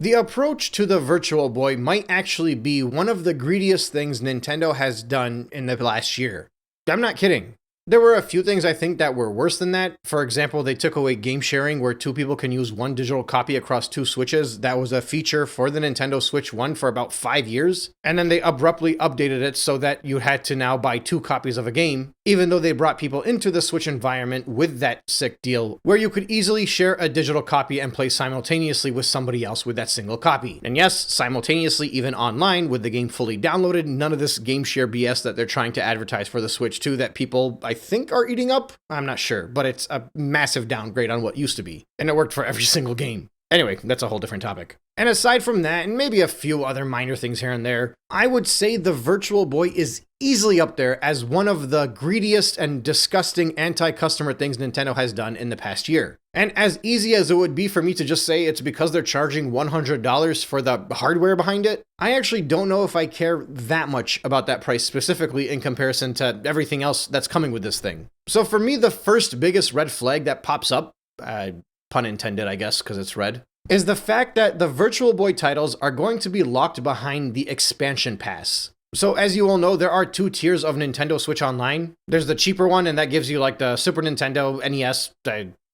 The approach to the Virtual Boy might actually be one of the greediest things Nintendo has done in the last year. I'm not kidding. There were a few things I think that were worse than that. For example, they took away game sharing where two people can use one digital copy across two Switches. That was a feature for the Nintendo Switch 1 for about 5 years. And then they abruptly updated it so that you had to now buy two copies of a game, even though they brought people into the Switch environment with that sick deal where you could easily share a digital copy and play simultaneously with somebody else with that single copy. And yes, simultaneously, even online with the game fully downloaded, none of this game share BS that they're trying to advertise for the Switch 2 that people, I think, are eating up. I'm not sure, but it's a massive downgrade on what used to be. And it worked for every single game. Anyway, that's a whole different topic. And aside from that, and maybe a few other minor things here and there, I would say the Virtual Boy is easily up there as one of the greediest and disgusting anti-customer things Nintendo has done in the past year. And as easy as it would be for me to just say it's because they're charging $100 for the hardware behind it, I actually don't know if I care that much about that price specifically in comparison to everything else that's coming with this thing. So for me, the first biggest red flag that pops up, pun intended, I guess, because it's red, is the fact that the Virtual Boy titles are going to be locked behind the expansion pass. So as you all know, there are two tiers of Nintendo Switch Online. There's the cheaper one, and that gives you like the Super Nintendo, NES,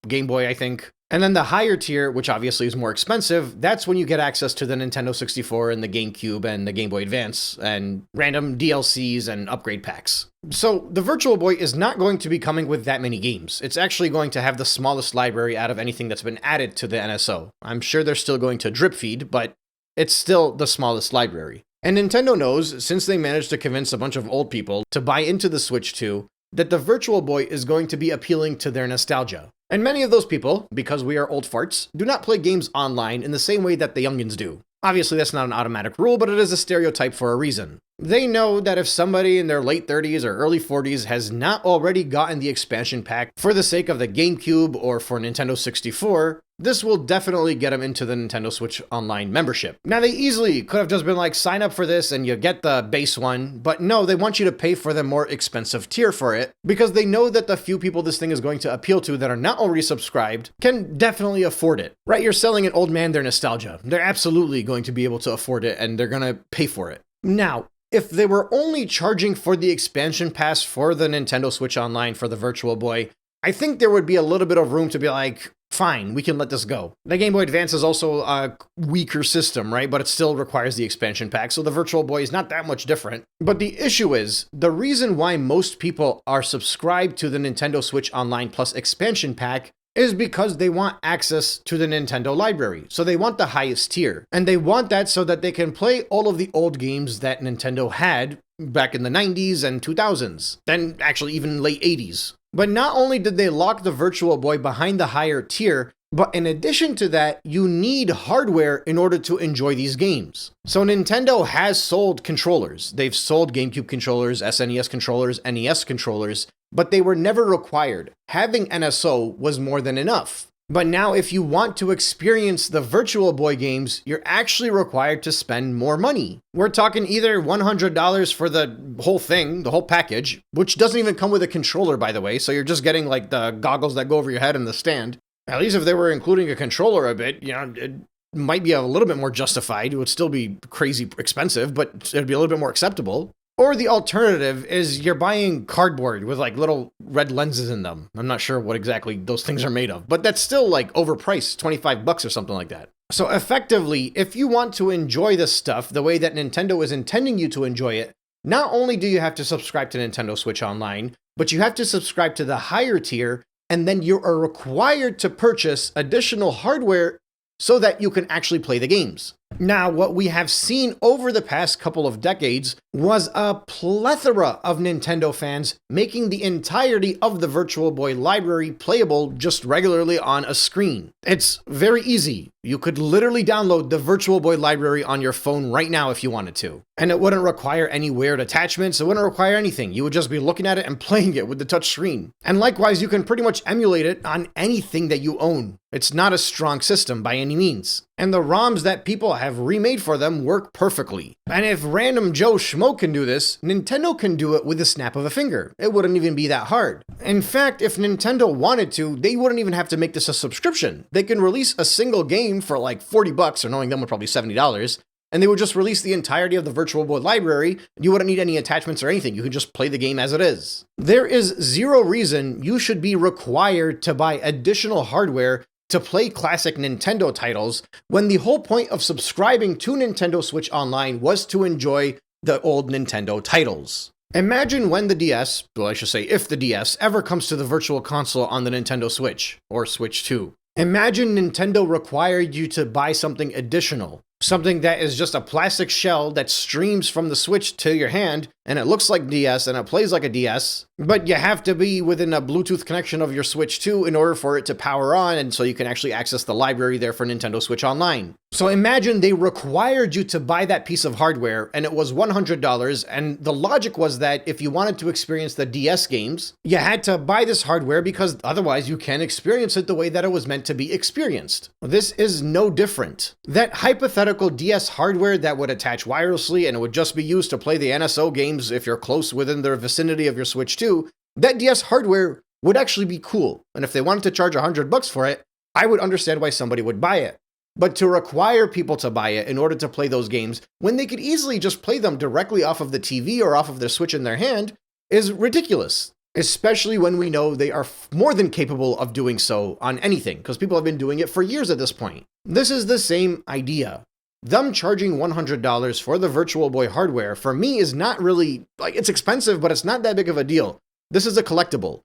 Game Boy, I think. And then the higher tier, which obviously is more expensive, that's when you get access to the Nintendo 64 and the GameCube and the Game Boy Advance and random DLCs and upgrade packs. So the Virtual Boy is not going to be coming with that many games. It's actually going to have the smallest library out of anything that's been added to the NSO. I'm sure they're still going to drip feed, but it's still the smallest library. And Nintendo knows, since they managed to convince a bunch of old people to buy into the Switch 2, that the Virtual Boy is going to be appealing to their nostalgia. And many of those people, because we are old farts, do not play games online in the same way that the youngins do. Obviously, that's not an automatic rule, but it is a stereotype for a reason. They know that if somebody in their late 30s or early 40s has not already gotten the expansion pack for the sake of the GameCube or for Nintendo 64, this will definitely get them into the Nintendo Switch Online membership. Now, they easily could have just been like, sign up for this and you get the base one, but no, they want you to pay for the more expensive tier for it, because they know that the few people this thing is going to appeal to that are not already subscribed can definitely afford it. Right, you're selling an old man their nostalgia. They're absolutely going to be able to afford it and they're going to pay for it. Now, if they were only charging for the expansion pass for the Nintendo Switch Online for the Virtual Boy, I think there would be a little bit of room to be like, fine, we can let this go. The Game Boy Advance is also a weaker system, right? But it still requires the expansion pack, so the Virtual Boy is not that much different. But the issue is, the reason why most people are subscribed to the Nintendo Switch Online Plus expansion pack is because they want access to the Nintendo library. So they want the highest tier. And they want that so that they can play all of the old games that Nintendo had back in the 90s and 2000s, then actually even late 80s. But not only did they lock the Virtual Boy behind the higher tier, but in addition to that, you need hardware in order to enjoy these games. So Nintendo has sold controllers. They've sold GameCube controllers, SNES controllers, NES controllers, but they were never required. Having NSO was more than enough. But now if you want to experience the Virtual Boy games, you're actually required to spend more money. We're talking either $100 for the whole thing, the whole package, which doesn't even come with a controller, by the way, so you're just getting like the goggles that go over your head and the stand. At least if they were including a controller a bit, it might be a little bit more justified. It would still be crazy expensive, but it'd be a little bit more acceptable. Or the alternative is you're buying cardboard with like little red lenses in them. I'm not sure what exactly those things are made of, but that's still like overpriced, $25 or something like that. So effectively, if you want to enjoy this stuff the way that Nintendo is intending you to enjoy it, not only do you have to subscribe to Nintendo Switch Online, but you have to subscribe to the higher tier, and then you are required to purchase additional hardware so that you can actually play the games. Now, what we have seen over the past couple of decades was a plethora of Nintendo fans making the entirety of the Virtual Boy library playable just regularly on a screen. It's very easy. You could literally download the Virtual Boy library on your phone right now if you wanted to. And it wouldn't require any weird attachments, it wouldn't require anything. You would just be looking at it and playing it with the touch screen. And likewise, you can pretty much emulate it on anything that you own. It's not a strong system by any means. And the ROMs that people have remade for them work perfectly. And if random Joe Schmo can do this, Nintendo can do it with the snap of a finger. It wouldn't even be that hard. In fact, if Nintendo wanted to, they wouldn't even have to make this a subscription. They can release a single game for like $40, or knowing them would probably $70, and they would just release the entirety of the Virtual Boy library. You wouldn't need any attachments or anything. You could just play the game as it is. There is zero reason you should be required to buy additional hardware to play classic Nintendo titles when the whole point of subscribing to Nintendo Switch Online was to enjoy the old Nintendo titles. Imagine when the DS, well, I should say if the DS, ever comes to the Virtual Console on the Nintendo Switch, or Switch 2. Imagine Nintendo required you to buy something additional. Something that is just a plastic shell that streams from the Switch to your hand, and it looks like DS and it plays like a DS, but you have to be within a Bluetooth connection of your Switch 2 in order for it to power on, and so you can actually access the library there for Nintendo Switch Online. So imagine they required you to buy that piece of hardware, and it was $100, and the logic was that if you wanted to experience the DS games, you had to buy this hardware because otherwise you can't experience it the way that it was meant to be experienced. This is no different. That hypothetical DS hardware that would attach wirelessly and it would just be used to play the NSO games if you're close within the vicinity of your Switch 2, that DS hardware would actually be cool. And if they wanted to charge $100 for it, I would understand why somebody would buy it. But to require people to buy it in order to play those games when they could easily just play them directly off of the TV or off of their Switch in their hand is ridiculous. Especially when we know they are more than capable of doing so on anything, because people have been doing it for years at this point. This is the same idea. Them charging $100 for the Virtual Boy hardware, for me, is not really, like, it's expensive, but it's not that big of a deal. This is a collectible.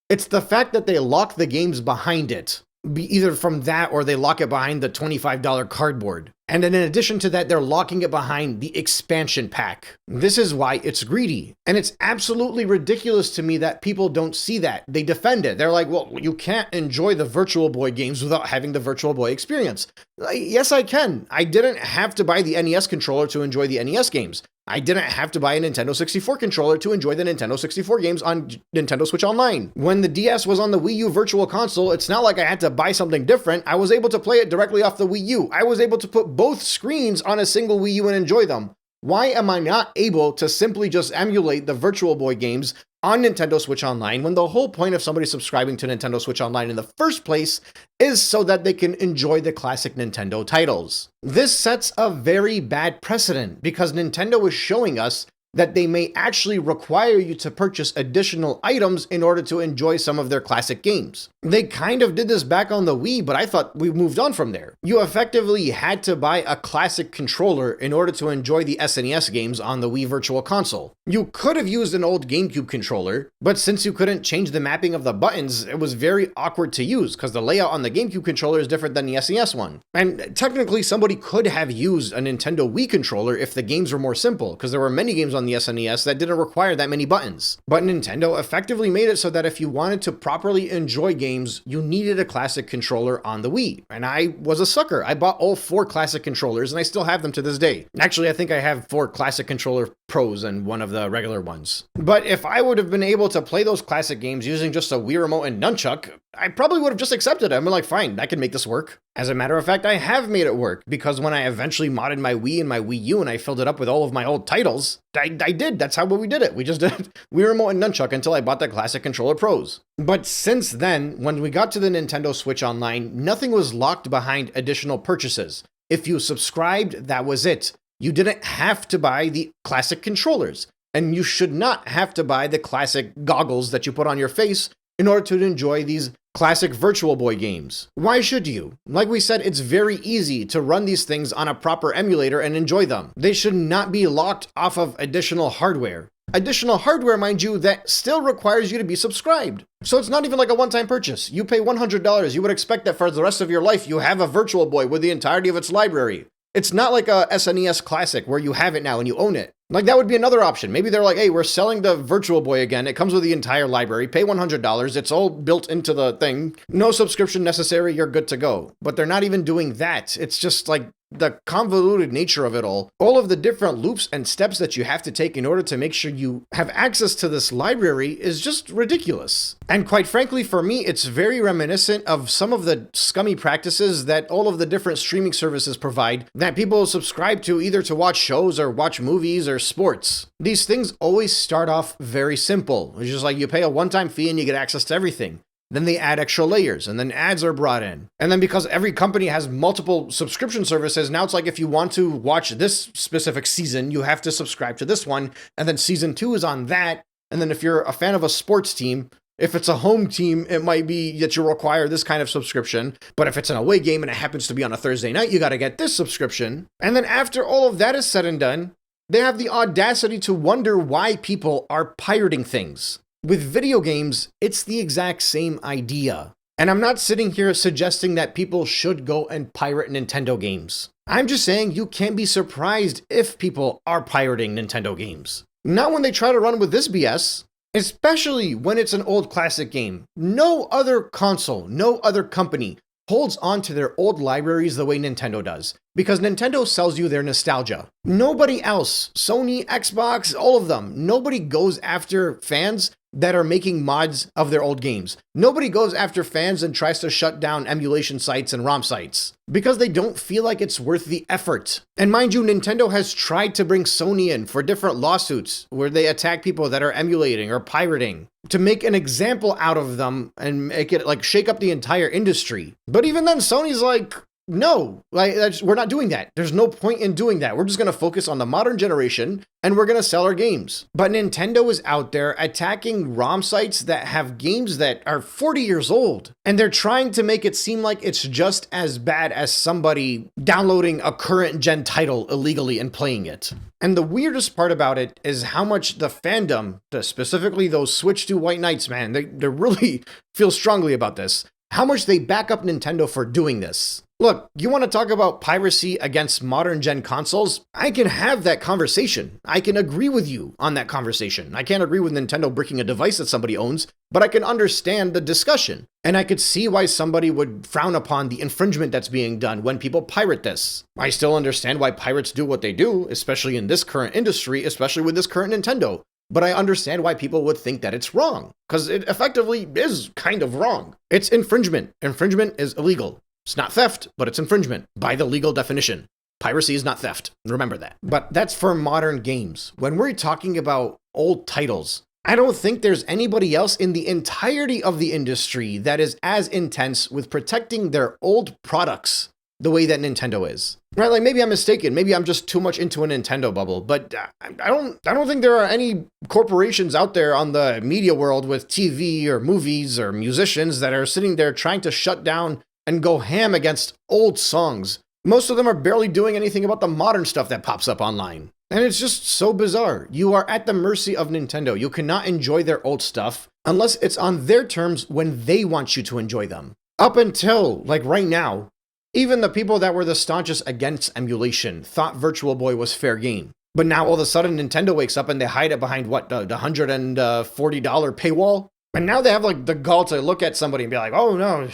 It's the fact that they lock the games behind it, either from that or they lock it behind the $25 cardboard. And then in addition to that, they're locking it behind the expansion pack. This is why it's greedy. And it's absolutely ridiculous to me that people don't see that. They defend it. They're like, well, you can't enjoy the Virtual Boy games without having the Virtual Boy experience. Yes, I can. I didn't have to buy the NES controller to enjoy the NES games. I didn't have to buy a Nintendo 64 controller to enjoy the Nintendo 64 games on Nintendo Switch Online. When the DS was on the Wii U Virtual Console, it's not like I had to buy something different. I was able to play it directly off the Wii U. I was able to put both screens on a single Wii U and enjoy them. Why am I not able to simply just emulate the Virtual Boy games on Nintendo Switch Online when the whole point of somebody subscribing to Nintendo Switch Online in the first place is so that they can enjoy the classic Nintendo titles? This sets a very bad precedent because Nintendo is showing us that they may actually require you to purchase additional items in order to enjoy some of their classic games. They kind of did this back on the Wii, but I thought we moved on from there. You effectively had to buy a classic controller in order to enjoy the SNES games on the Wii Virtual Console. You could have used an old GameCube controller, but since you couldn't change the mapping of the buttons, it was very awkward to use because the layout on the GameCube controller is different than the SNES one. And technically somebody could have used a Nintendo Wii controller if the games were more simple, because there were many games on the SNES that didn't require that many buttons. But Nintendo effectively made it so that if you wanted to properly enjoy games, you needed a classic controller on the Wii. And I was a sucker. I bought all 4 classic controllers and I still have them to this day. Actually, I think I have 4 classic controller pros and one of the regular ones. But if I would have been able to play those classic games using just a Wii remote and nunchuck, I probably would have just accepted it. I'm like, fine, I can make this work. As a matter of fact, I have made it work because when I eventually modded my Wii and my Wii U and I filled it up with all of my old titles, I did. That's how we did it. We just did Wii remote and nunchuck until I bought the classic controller pros. But since then, when we got to the Nintendo Switch Online, nothing was locked behind additional purchases. If you subscribed, that was it. You didn't have to buy the classic controllers, and you should not have to buy the classic goggles that you put on your face in order to enjoy these classic Virtual Boy games. Why should you? Like we said, it's very easy to run these things on a proper emulator and enjoy them. They should not be locked off of additional hardware. Additional hardware, mind you, that still requires you to be subscribed. So it's not even like a one-time purchase. You pay $100, you would expect that for the rest of your life you have a Virtual Boy with the entirety of its library. It's not like a SNES Classic where you have it now and you own it. Like, that would be another option. Maybe they're like, hey, we're selling the Virtual Boy again. It comes with the entire library. Pay $100. It's all built into the thing. No subscription necessary. You're good to go. But they're not even doing that. It's just like, the convoluted nature of it all of the different loops and steps that you have to take in order to make sure you have access to this library is just ridiculous. And quite frankly, for me, it's very reminiscent of some of the scummy practices that all of the different streaming services provide that people subscribe to either to watch shows or watch movies or sports. These things always start off very simple. It's just like you pay a one-time fee and you get access to everything. Then they add extra layers, and then ads are brought in. And then because every company has multiple subscription services, now it's like if you want to watch this specific season, you have to subscribe to this one, and then season 2 is on that. And then if you're a fan of a sports team, if it's a home team, it might be that you require this kind of subscription. But if it's an away game and it happens to be on a Thursday night, you got to get this subscription. And then after all of that is said and done, they have the audacity to wonder why people are pirating things. With video games, it's the exact same idea. And I'm not sitting here suggesting that people should go and pirate Nintendo games. I'm just saying you can't be surprised if people are pirating Nintendo games. Not when they try to run with this BS, especially when it's an old classic game. No other console, no other company holds on to their old libraries the way Nintendo does, because Nintendo sells you their nostalgia. Nobody else, Sony, Xbox, all of them, nobody goes after fans that are making mods of their old games. Nobody goes after fans and tries to shut down emulation sites and ROM sites because they don't feel like it's worth the effort. And mind you, Nintendo has tried to bring Sony in for different lawsuits where they attack people that are emulating or pirating to make an example out of them and make it like shake up the entire industry. But even then, Sony's like, no, we're not doing that. There's no point in doing that. We're just going to focus on the modern generation and we're going to sell our games. But Nintendo is out there attacking ROM sites that have games that are 40 years old. And they're trying to make it seem like it's just as bad as somebody downloading a current gen title illegally and playing it. And the weirdest part about it is how much the fandom, specifically those Switch 2 White Knights, man, they really feel strongly about this. How much they back up Nintendo for doing this. Look, you want to talk about piracy against modern gen consoles? I can have that conversation. I can agree with you on that conversation. I can't agree with Nintendo breaking a device that somebody owns, but I can understand the discussion. And I could see why somebody would frown upon the infringement that's being done when people pirate this. I still understand why pirates do what they do, especially in this current industry, especially with this current Nintendo. But I understand why people would think that it's wrong, because it effectively is kind of wrong. It's infringement. Infringement is illegal. It's not theft, but it's infringement by the legal definition. Piracy is not theft. Remember that. But that's for modern games. When we're talking about old titles, I don't think there's anybody else in the entirety of the industry that is as intense with protecting their old products the way that Nintendo is. Right? Like maybe I'm mistaken. Maybe I'm just too much into a Nintendo bubble, but I don't think there are any corporations out there on the media world with TV or movies or musicians that are sitting there trying to shut down and go ham against old songs. Most of them are barely doing anything about the modern stuff that pops up online. And it's just so bizarre. You are at the mercy of Nintendo. You cannot enjoy their old stuff unless it's on their terms when they want you to enjoy them. Up until, like right now, even the people that were the staunchest against emulation thought Virtual Boy was fair game. But now all of a sudden Nintendo wakes up and they hide it behind what, the $140 paywall? And now they have like the gall to look at somebody and be like, oh no,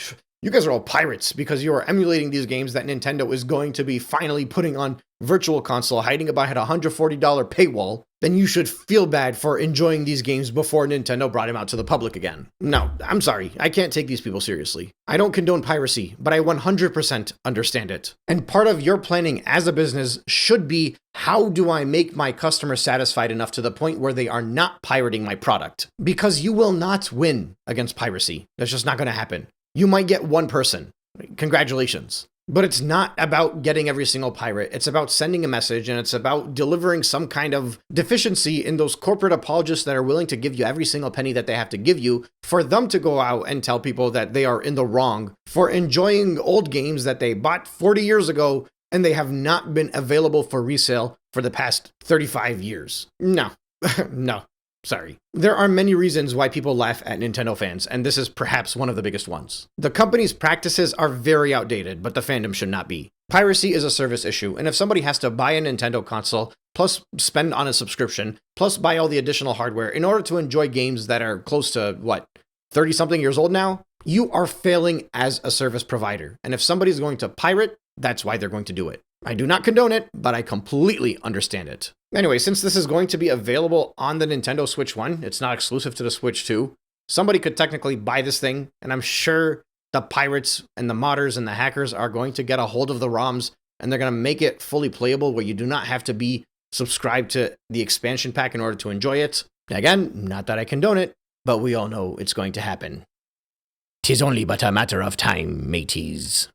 you guys are all pirates because you are emulating these games that Nintendo is going to be finally putting on Virtual Console, hiding it behind a $140 paywall. Then you should feel bad for enjoying these games before Nintendo brought them out to the public again. No, I'm sorry. I can't take these people seriously. I don't condone piracy, but I 100% understand it. And part of your planning as a business should be, how do I make my customer satisfied enough to the point where they are not pirating my product? Because you will not win against piracy. That's just not going to happen. You might get one person. Congratulations. But it's not about getting every single pirate. It's about sending a message, and it's about delivering some kind of deficiency in those corporate apologists that are willing to give you every single penny that they have to give you for them to go out and tell people that they are in the wrong for enjoying old games that they bought 40 years ago and they have not been available for resale for the past 35 years. No, no. Sorry. There are many reasons why people laugh at Nintendo fans, and this is perhaps one of the biggest ones. The company's practices are very outdated, but the fandom should not be. Piracy is a service issue, and if somebody has to buy a Nintendo console, plus spend on a subscription, plus buy all the additional hardware in order to enjoy games that are close to, 30-something years old now, you are failing as a service provider. And if somebody's going to pirate, that's why they're going to do it. I do not condone it, but I completely understand it. Anyway, since this is going to be available on the Nintendo Switch 1, it's not exclusive to the Switch 2, somebody could technically buy this thing, and I'm sure the pirates and the modders and the hackers are going to get a hold of the ROMs, and they're going to make it fully playable where you do not have to be subscribed to the expansion pack in order to enjoy it. Again, not that I condone it, but we all know it's going to happen. 'Tis only but a matter of time, mateys.